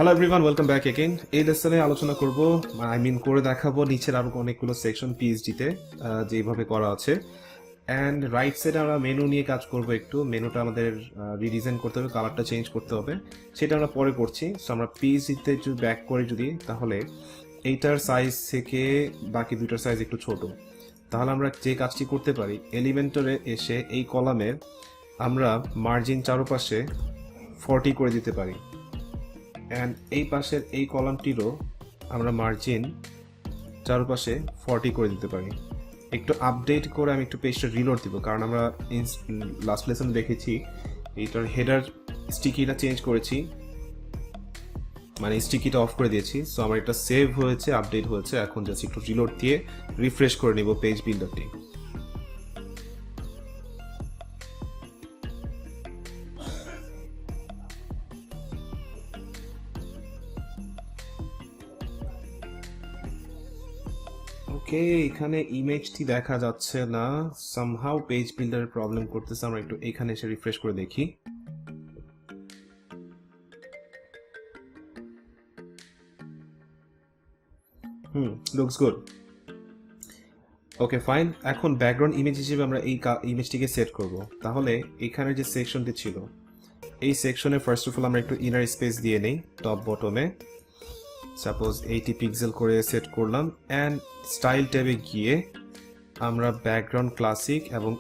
Hello everyone, welcome back again. এই লেসনে আলোচনা করব, করে দেখাবো নিচের আরো অনেকগুলো সেকশন পিএইচডিতে যেভাবে করা আছে। অ্যান্ড রাইট সাইডে আমরা মেনু নিয়ে কাজ করব। একটু মেনুটা আমাদের রিডিজাইন করতে হবে, কালারটা চেঞ্জ করতে হবে, সেটা আমরা পরে করছি। সো আমরা পিএইচডিতে যদি ব্যাক করি তাহলে এইটার সাইজ থেকে বাকি দুইটার সাইজ একটু ছোট। তাহলে আমরা যে কাজটি করতে পারি, এলিমেন্টরে এসে এই কলামের আমরা মার্জিন চারপাশে 40 করে দিতে পারি। অ্যান্ড এই পাশের এই কলামটিরও আমরা মার্জিন চারপাশে 40 করে দিতে পারি। একটু আপডেট করে আমি একটু পেজটা রিলোড দিব, কারণ আমরা লাস্ট লেসন দেখেছি এইটার হেডার স্টিকিটা চেঞ্জ করেছি, মানে স্টিকিটা অফ করে দিয়েছি। সো আমার এটা সেভ হয়েছে, আপডেট হয়েছে। এখন জাস্ট একটু রিলোড দিয়ে রিফ্রেশ করে নিব পেজ বিল্ডারটি। ওকে, এখানে ইমেজটি দেখা যাচ্ছে না, সামহাউ পেজ বিল্ডারের প্রবলেম করতেছে। আমরা একটু এখানে এসে রিফ্রেশ করে দেখি। Looks good. Okay fine. এখন ব্যাকগ্রাউন্ড ইমেজ হিসেবে আমরা এই ইমেজটিকে সেট করব। তাহলে এখানে যে সেকশনটি ছিল, এই সেকশনে ফার্স্ট অফ অল আমরা একটু ইনার স্পেস দিয়ে নেই টপ বটমে। সাপোজ 80 পিক্সেল করে সেট করলাম। অ্যান্ড স্টাইল ট্যাবে গিয়ে আমরা ব্যাকগ্রাউন্ড ক্লাসিক এবং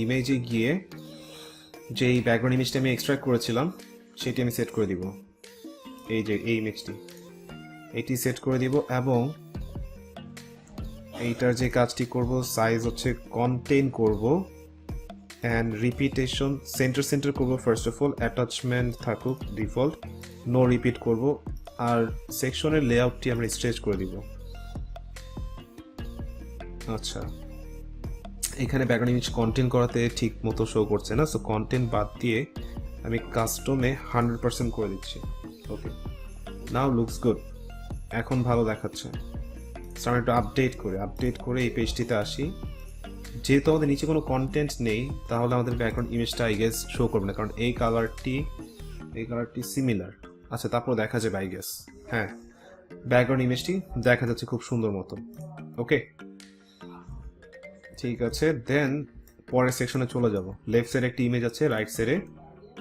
ইমেজে গিয়ে যেই ব্যাকগ্রাউন্ড ইমেজটা আমি এক্সট্রাক্ট করেছিলাম সেটি আমি সেট করে দিব। এই যে এই ইমেজটি, এটি সেট করে দিব। এবং এইটার যে কাজটি করব, সাইজ হচ্ছে কন্টেইন করব। অ্যান্ড রিপিটেশন সেন্টার করব ফার্স্ট অফ অল। অ্যাটাচমেন্ট থাকুক ডিফল্ট, নো রিপিট করব। আর সেকশনের লেআউটটি আমরা স্ট্রেচ করে দিব। আচ্ছা, এখানে ব্যাকগ্রাউন্ড ইমেজ কন্টেন্ট করাতে ঠিক মতো শো করছে না, সো কন্টেন্ট বাদ দিয়ে আমি কাস্টমে 100% করে দিচ্ছি। ওকে, নাও লুকস গুড। এখন ভালো দেখাচ্ছে। সো আমি একটু আপডেট করে এই পেজটিতে আসি। যেহেতু আমাদের নিচে কোনো কন্টেন্ট নেই, তাহলে আমাদের ব্যাকগ্রাউন্ড ইমেজটা আই গেস শো করবে না, কারণ এই কালারটি সিমিলার। আচ্ছা, তারপর দেখা যাবে আই গেস। হ্যাঁ, ব্যাকগ্রাউন্ড ইমেজটি দেখা যাচ্ছে খুব সুন্দর মতো। ওকে, ঠিক আছে। দেন পরের সেকশনে চলে যাব। লেফট সাইডে একটা ইমেজ আছে, রাইট সাইডে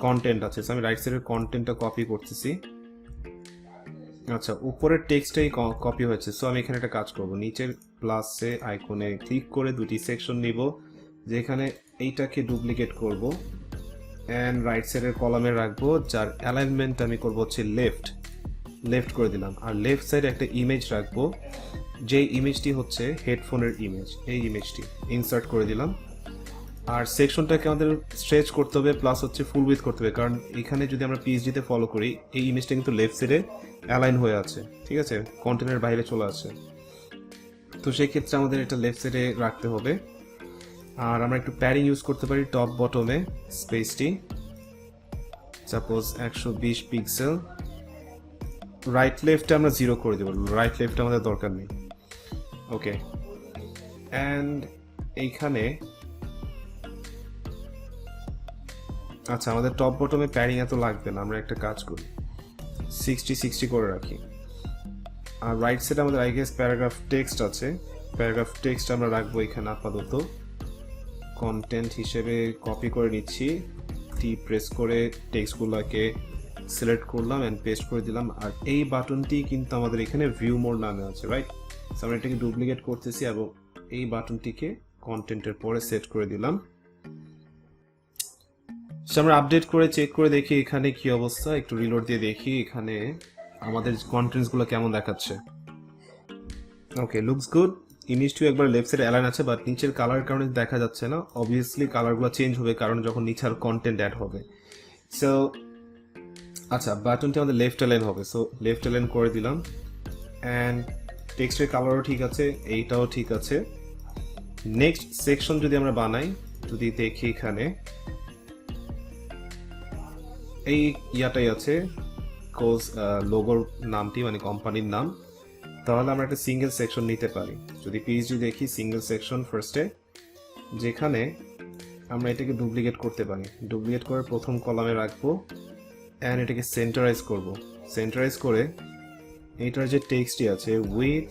কন্টেন্ট আছে। আমি রাইট সাইডের কন্টেন্টটা কপি করতেছি। আচ্ছা, উপরের টেক্সটটাই কপি হয়েছে। সো আমি এখানে একটা কাজ করব, নিচের প্লাসে আইকনে ক্লিক করে দুটি সেকশন নিব, যেখানে এইটাকে ডুপ্লিকেট করব অ্যান্ড রাইট সাইডের কলামে রাখবো, যার অ্যালাইনমেন্ট আমি করব হচ্ছে লেফট করে দিলাম। আর লেফট সাইডে একটা ইমেজ রাখবো, যেই ইমেজটি হচ্ছে হেডফোনের ইমেজ। এই ইমেজটি ইনসার্ট করে দিলাম। আর সেকশনটাকে আমাদের স্ট্রেচ করতে হবে, প্লাস হচ্ছে ফুল উইথ করতে হবে, কারণ এখানে যদি আমরা পিএইচডিতে ফলো করি, এই ইমেজটা কিন্তু লেফট সাইডে অ্যালাইন হয়ে আছে, ঠিক আছে, কন্টেন্টের বাইরে চলে আসে। তো সেই ক্ষেত্রে আমাদের এটা লেফট সাইডে রাখতে হবে। আর আমরা একটু প্যাডিং ইউজ করতে পারি টপ বটমে, স্পেসটি সাপোজ 120 পিক্সেল। রাইট লেফটে আমরা 0 করে দেবো, রাইট লেফটে আমাদের দরকার নেই। ওকে, অ্যান্ড এইখানে আচ্ছা, আমাদের টপ বটমে প্যাডিং এত লাগবে না, আমরা একটা কাজ করি 60 করে রাখি। আর রাইট সাইডে আমাদের আই গেস প্যারাগ্রাফ টেক্সট আছে, প্যারাগ্রাফ টেক্সট আমরা রাখবো এখানে আপাতত কন্টেন্ট হিসেবে। কপি করে নিচ্ছি, টি প্রেস করে টেক্সটগুলোকে সিলেক্ট করলাম অ্যান্ড পেস্ট করে দিলাম। আর এই বাটনটি কিন্তু আমাদের এখানে ভিউ মোড নামে আছে, রাইট? আমরা এটাকে ডুপ্লিকেট করতেছি এবং এই বাটনটিকে কন্টেন্টের পরে সেট করে দিলাম। আমরা আপডেট করে চেক করে দেখি এখানে কি অবস্থা। একটু রিলোড দিয়ে দেখি এখানে আমাদের কন্টেন্টস গুলো কেমন দেখাচ্ছে। ওকে, লুকস গুড। ইমেজটিও একবার লেফট সাইডে অ্যালাইন আছে, বাট নিচের কালার কারণে দেখা যাচ্ছে না। অবভিয়াসলি কালারগুলো চেঞ্জ হবে, কারণ যখন নিচের কন্টেন্ট অ্যাড হবে। সো আচ্ছা, বাটনটি আমাদের লেফট অ্যালাইন হবে, সো লেফট অ্যালাইন করে দিলাম। অ্যান্ড টেক্সটের কালারও ঠিক আছে, এইটাও ঠিক আছে। নেক্সট সেকশন যদি আমরা বানাই, যদি দেখি এখানে এই ইয়াটাই আছে কোজ লোগোর নামটি, মানে কোম্পানির নাম। তাহলে আমরা একটা সিঙ্গেল সেকশন নিতে পারি। যদি পিএইচডি দেখি, সিঙ্গেল সেকশন ফার্স্টে, যেখানে আমরা এটাকে ডুপ্লিকেট করতে পারি। ডুপ্লিকেট করে প্রথম কলামে রাখবো অ্যান্ড এটাকে সেন্টারাইজ করব। সেন্টারাইজ করে এইটার যে টেক্সটটি আছে উইথ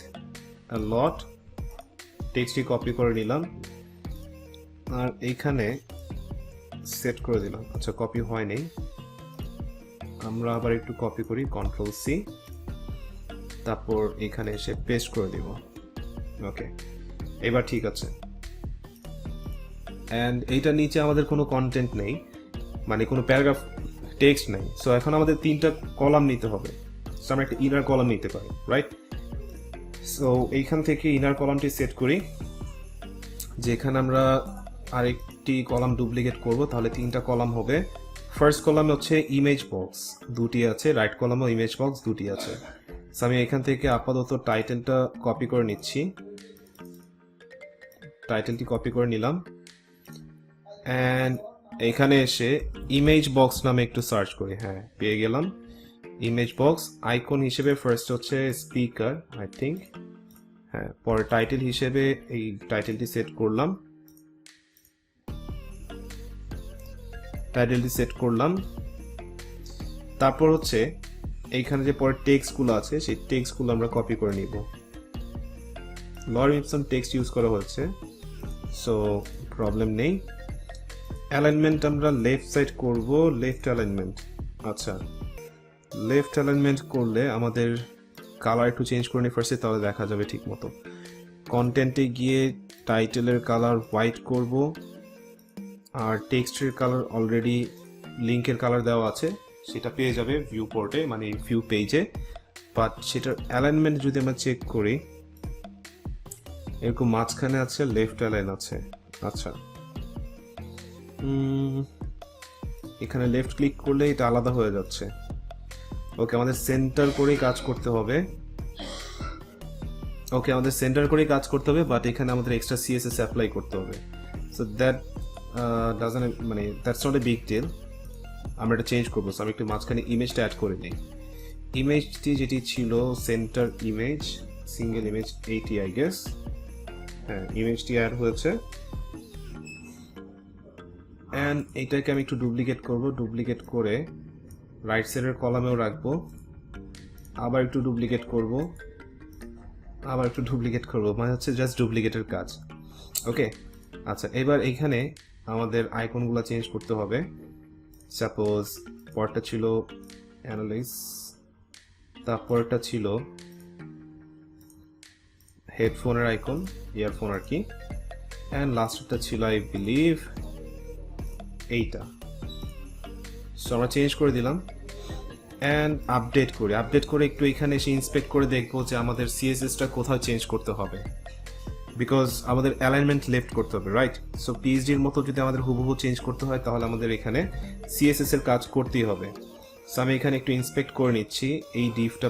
আ লট টেক্সটটি কপি করে নিলাম আর এইখানে সেট করে দিলাম। আচ্ছা কপি হয়নি, আমরা আবার একটু কপি করি, কন্ট্রোল সি, তারপর এখানে এসে পেস্ট করে দিব। ওকে, এবার ঠিক আছে। অ্যান্ড এইটার নিচে আমাদের কোনো কন্টেন্ট নেই, মানে কোনো প্যারাগ্রাফ টেক্সট নেই। সো এখন আমাদের 3টা কলাম নিতে হবে। সো আমরা একটা ইনার কলাম নিতে পারি, রাইট? সো এইখান থেকে ইনার কলামটি সেট করি, যেখানে আমরা আরেকটি কলাম ডুপ্লিকেট করব, তাহলে 3টা কলাম হবে। ফার্স্ট কলামে হচ্ছে ইমেজ বক্স 2টি আছে, রাইট কলামেও ইমেজ বক্স 2টি আছে। সো আমি এখান থেকে আপাতত টাইটেলটা কপি করে নিচ্ছি, টাইটেলটি কপি করে নিলাম। অ্যান্ড এখানে এসে ইমেজ বক্স নামে একটু সার্চ করি, হ্যাঁ পেয়ে গেলাম ইমেজ বক্স। আইকন হিসেবে ফার্স্ট হচ্ছে স্পিকার আই থিঙ্ক, হ্যাঁ। পরে টাইটেল হিসেবে এই টাইটেলটি সেট করলাম, টাইটেলটি সেট করলাম। তারপর হচ্ছে এইখানে যে পরে টেক্সটগুলো আছে সেই টেক্সটগুলো আমরা কপি করে নিব। লরেম ইপসন টেক্সট ইউজ করা হচ্ছে, সো প্রবলেম নেই। অ্যালাইনমেন্ট আমরা লেফট সাইড করব, লেফট অ্যালাইনমেন্ট। আচ্ছা, লেফট অ্যালাইনমেন্ট করলে আমাদের কালার একটু চেঞ্জ করে নিই ফার্স্টে, তাহলে দেখা যাবে ঠিক মতো। কন্টেন্টে গিয়ে টাইটেলের কালার হোয়াইট করব, আর টেক্সটের কালার অলরেডি লিঙ্কের কালার দেওয়া আছে, সেটা পেয়ে যাবে ভিউ পোর্টে, মানে ভিউ পেজে। বাট সেটার অ্যালাইনমেন্ট যদি আমরা চেক করি, এরকম মাঝখানে আছে লেফট অ্যালাইন আছে। আচ্ছা, এখানে লেফট ক্লিক করলে এটা আলাদা হয়ে যাচ্ছে। ওকে, আমাদের সেন্টার করেই কাজ করতে হবে। ওকে, আমাদের সেন্টার করেই কাজ করতে হবে, বাট এখানে আমাদের এক্সট্রা সিএসএস অ্যাপ্লাই করতে হবে। সো দ্যাট ডাজন্ট, মানে that's not a big deal. আমরা এটা চেঞ্জ করবো। সো আমি একটু মাঝখানে ইমেজটা অ্যাড করে নিই। ইমেজটি যেটি ছিল centre image, single image, eighty I guess, হ্যাঁ ইমেজটি অ্যাড হয়েছে। অ্যান্ড এইটাকে আমি একটু ডুপ্লিকেট করব, ডুপ্লিকেট করে রাইট সাইডের কলামেও রাখবো, আবার একটু ডুপ্লিকেট করব, আবার একটু ডুপ্লিকেট করব, মানে হচ্ছে জাস্ট ডুপ্লিকেটের কাজ। ওকে, আচ্ছা এবার এইখানে আমাদের আইকনগুলো চেঞ্জ করতে হবে। সাপোজ পরটা ছিল অ্যানালাইজ, তারপরটা ছিল হেডফোনের আইকন, ইয়ারফোন আর কি, অ্যান্ড লাস্টটা ছিল আই বিলিভ এইটা। সো আমরা চেঞ্জ করে দিলাম অ্যান্ড আপডেট করি। আপডেট করে একটু এখানে এসে ইন্সপেক্ট করে দেখবো যে আমাদের সিএসএসটা কোথাও চেঞ্জ করতে হবে, বিকজ আমাদের অ্যালাইনমেন্ট লেফট করতে হবে, রাইট? সো পিএইচডির মতো যদি আমাদের হুবহু চেঞ্জ করতে হয়, তাহলে আমাদের এখানে সিএসএস এর কাজ করতেই হবে। সো আমি এখানে একটু ইন্সপেক্ট করে নিচ্ছি এই ডিভটা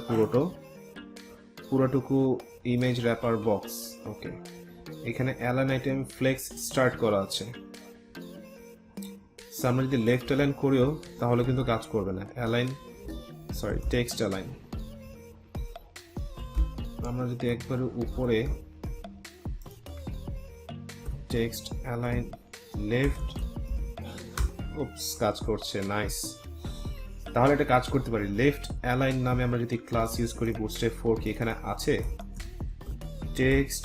পুরোটুকু ইমেজ র্যাপার বক্স। ওকে, এখানে অ্যালাইন আইটেম ফ্লেক্স স্টার্ট করা আছে। সো আমরা যদি লেফট অ্যালাইন করিও তাহলে কিন্তু কাজ করবে না। টেক্সট অ্যালাইন আমরা যদি একবারে উপরে টেক্সট অ্যালাইন লেফট, উপস কাজ করছে, নাইস। তাহলে এটা কাজ করতে পারি। লেফট অ্যালাইন নামে আমরা যদি ক্লাস ইউজ করি, বুটস্ট্র্যাপ 4 কি এখানে আছে? টেক্সট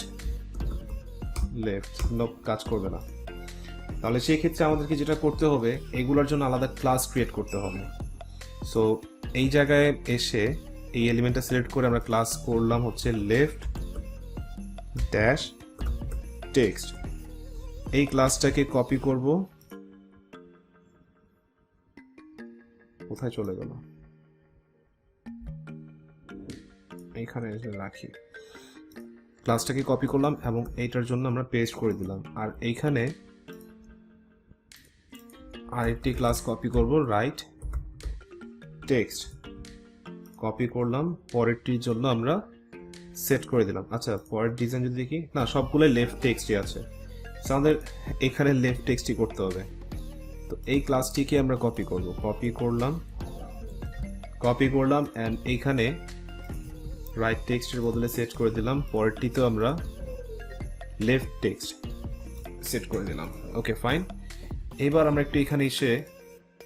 লেফট, নো, কাজ করবে না। তাহলে সেই ক্ষেত্রে আমাদেরকে যেটা করতে হবে, এগুলোর জন্য আলাদা ক্লাস ক্রিয়েট করতে হবে। সো এই জায়গায় এসে এই এলিমেন্টটা সিলেক্ট করে আমরা ক্লাস করলাম হচ্ছে লেফট ড্যাশ টেক্সট। এই ক্লাসটাকে কপি করব, কোথায় চলে গেল, এইখানে এসে রাখি। ক্লাসটাকে কপি করলাম এবং এইটার জন্য আমরা পেস্ট করে দিলাম। আর এইখানে আরেকটি ক্লাস কপি করব, রাইট টেক্সট, কপি করলাম, পরেরটির জন্য আমরা সেট করে দিলাম। আচ্ছা, পরের ডিজাইন যদি দেখি, না সবগুলো লেফট টেক্সটই আছে, আমাদের এখানে লেফট টেক্সটই করতে হবে। তো এই ক্লাসটিকে আমরা কপি করব, কপি করলাম অ্যান্ড এইখানে রাইট টেক্সটের বদলে সেট করে দিলাম। পরেরটিতেও আমরা লেফট টেক্সট সেট করে দিলাম। Okay fine. এবার আমরা একটু এখানে এসে,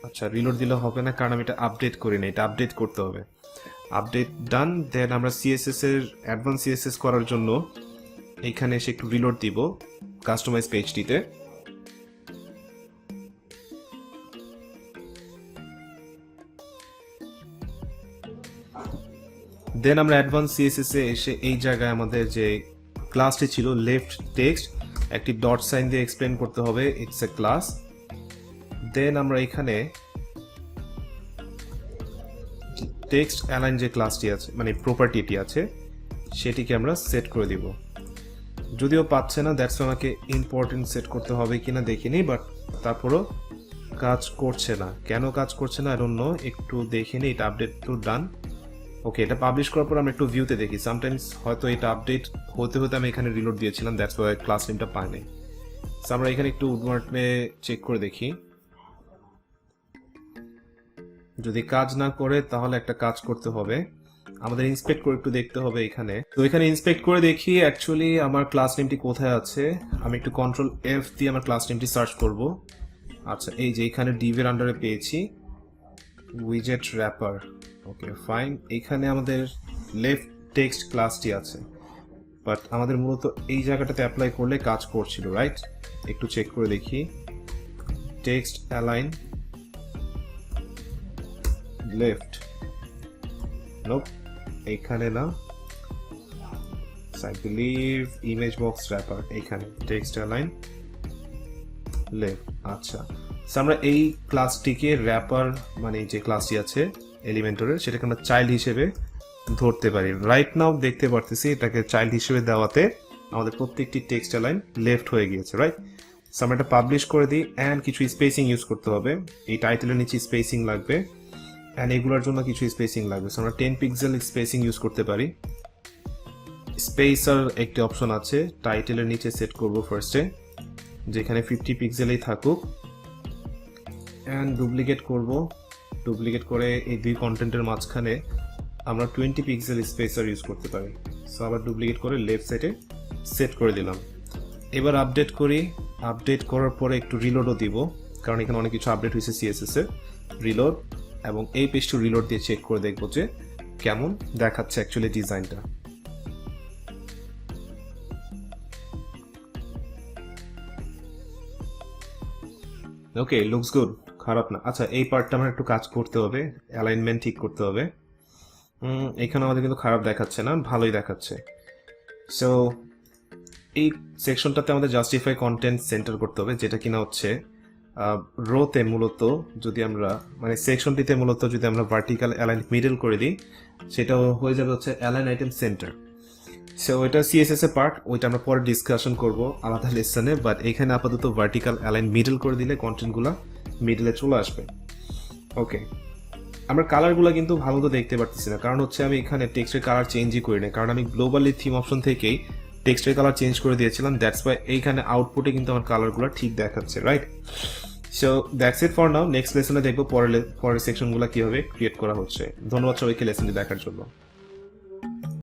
আচ্ছা রিলোড দিলে হবে না কারণ আমি এটা আপডেট করি না, এটা আপডেট করতে হবে। আপডেট ডান। দেন আমরা সিএসএস এর অ্যাডভান্স সিএসএস করার জন্য এইখানে এসে একটু রিলোড দিব কাস্টমাইজ পেজটিতে। দেন আমরা অ্যাডভান্স সিএসএস এ এসে এই জায়গায় আমাদের যে ক্লাসটি ছিল লেফট টেক্সট একটি ডট সাইন দিয়ে এক্সপ্লেন করতে হবে ইটস এ ক্লাস। দেন আমরা এখানে টেক্সট অ্যালাইন যে ক্লাসটি আছে মানে প্রপার্টিটি আছে সেটিকে আমরা সেট করে দিব। যদিও পাচ্ছে না, দ্যাটস আমাকে ইম্পর্টেন্ট সেট করতে হবে কিনা দেখিনি, বাট তারপরও কাজ করছে না। কেন কাজ করছে না আই ডোন্ট নো, একটু দেখিনি। এটা আপডেট তো ডান। ওকে, এটা পাবলিশ করার পর আমরা একটু ভিউতে দেখি। সামটাইমস হয়তো এটা আপডেট হতে হতে আমি এখানে রিলোড দিয়েছিলাম, দ্যাটস ওয়াই ক্লাস নেমটা পাই নাই। সো আমরা এখানে একটু উডমার্টে চেক করে দেখি। যদি কাজ না করে তাহলে একটা কাজ করতে হবে, আমাদের ইন্সপেক্ট করে একটু দেখতে হবে এখানে। তো এখানে ইন্সপেক্ট করে দেখি অ্যাকচুয়ালি আমার ক্লাস নেমটি কোথায় আছে। আমি একটু কন্ট্রোল এফ দিয়ে আমার ক্লাস নেমটি সার্চ করব। আচ্ছা, এই যে এখানে ডিভের আন্ডারে পেয়েছি উইজেট র্যাপার। ওকে ফাইন, এখানে আমাদের লেফট টেক্সট ক্লাসটি আছে, বাট আমাদের মূলত এই জায়গাটাতে অ্যাপ্লাই করলে কাজ করছিল, রাইট? একটু চেক করে দেখি। টেক্সট অ্যালাইন লেফট, নোপ, এখানে না। I believe image box wrapper, এইখানে টেক্সট অ্যালাইন লেফট। আচ্ছা, আমরা এই ক্লাসটিকে র্যাপার মানে যে ক্লাসটি আছে এলিমেন্টরের সেটাকে আমরা চাইল্ড হিসেবে ধরতে পারি। রাইট নাও দেখতে পারতেছি এটাকে চাইল্ড হিসেবে দেওয়াতে আমাদের প্রত্যেকটি টেক্সট অ্যালাইন লেফট হয়ে গিয়েছে, রাইট? সো আমরা এটা পাবলিশ করে দিই অ্যান্ড কিছু স্পেসিং ইউজ করতে হবে। এই টাইটেলের নিচে স্পেসিং লাগবে অ্যান্ড এগুলোর জন্য কিছু স্পেসিং লাগবে। সো আমরা 10 পিক্সেল স্পেসিং ইউজ করতে পারি। স্পেসার একটি অপশন আছে, টাইটেলের নিচে সেট করব ফার্স্টে, যেখানে 50 পিক্সেলেই থাকুক। অ্যান্ড ডুপ্লিকেট করব, ডুপ্লিকেট করে এই দুই কন্টেন্টের মাঝখানে আমরা 20 পিক্সেল স্পেসার ইউজ করতে পারি। সো আবার ডুপ্লিকেট করে লেফট সাইডে সেট করে দিলাম। এবার আপডেট করি। আপডেট করার পরে একটু রিলোডও দিব, কারণ এখানে অনেক কিছু আপডেট হয়েছে সিএসএস এর। রিলোড, এবং এই পেজটি রিলোড দিয়ে চেক করে দেখবো যে কেমন দেখাচ্ছে অ্যাকচুয়ালি ডিজাইনটা। ওকে, লুকস গুড, খারাপ না। আচ্ছা, এই পার্টটা আমার একটু কাজ করতে হবে, অ্যালাইনমেন্ট ঠিক করতে হবে। এখানে আমাদের কিন্তু খারাপ দেখাচ্ছে না, ভালোই দেখাচ্ছে। সো এই সেকশনটাতে আমাদের জাস্টিফাই কন্টেন্ট সেন্টার করতে হবে, যেটা কিনা হচ্ছে রোতে মূলত যদি আমরা মানে সেকশনটিতে মূলত যদি আমরা ভার্টিক্যাল অ্যালাইন মিডল করে দিই সেটা হয়ে যাবে হচ্ছে অ্যালাইন আইটেম সেন্টার। সো এটা সিএসএস এর পার্ট, ওইটা আমরা পরে ডিসকাশন করব আলাদা লেসনে, বাট এখানে আপাতত ভার্টিক্যাল অ্যালাইন মিডল করে দিলে কন্টেন্টগুলো মিডলে চলে আসবে। ওকে, আমরা কালারগুলো কিন্তু ভালো তো দেখতে পারতেছি না, কারণ হচ্ছে আমি এখানে টেক্সটের কালার চেঞ্জই করি না, কারণ আমি গ্লোবালি থিম অপশন থেকেই টেক্সটের কালার চেঞ্জ করে দিয়েছিলাম। দ্যাটস ওয়াই এইখানে আউটপুটে কিন্তু আমার কালারগুলো ঠিক দেখাচ্ছে, right? So that's it for now. Next লেসনে দেখবো পরের সেকশনগুলো কিভাবে ক্রিয়েট করা হচ্ছে। ধন্যবাদ সবাইকে লেসনটি দেখার জন্য।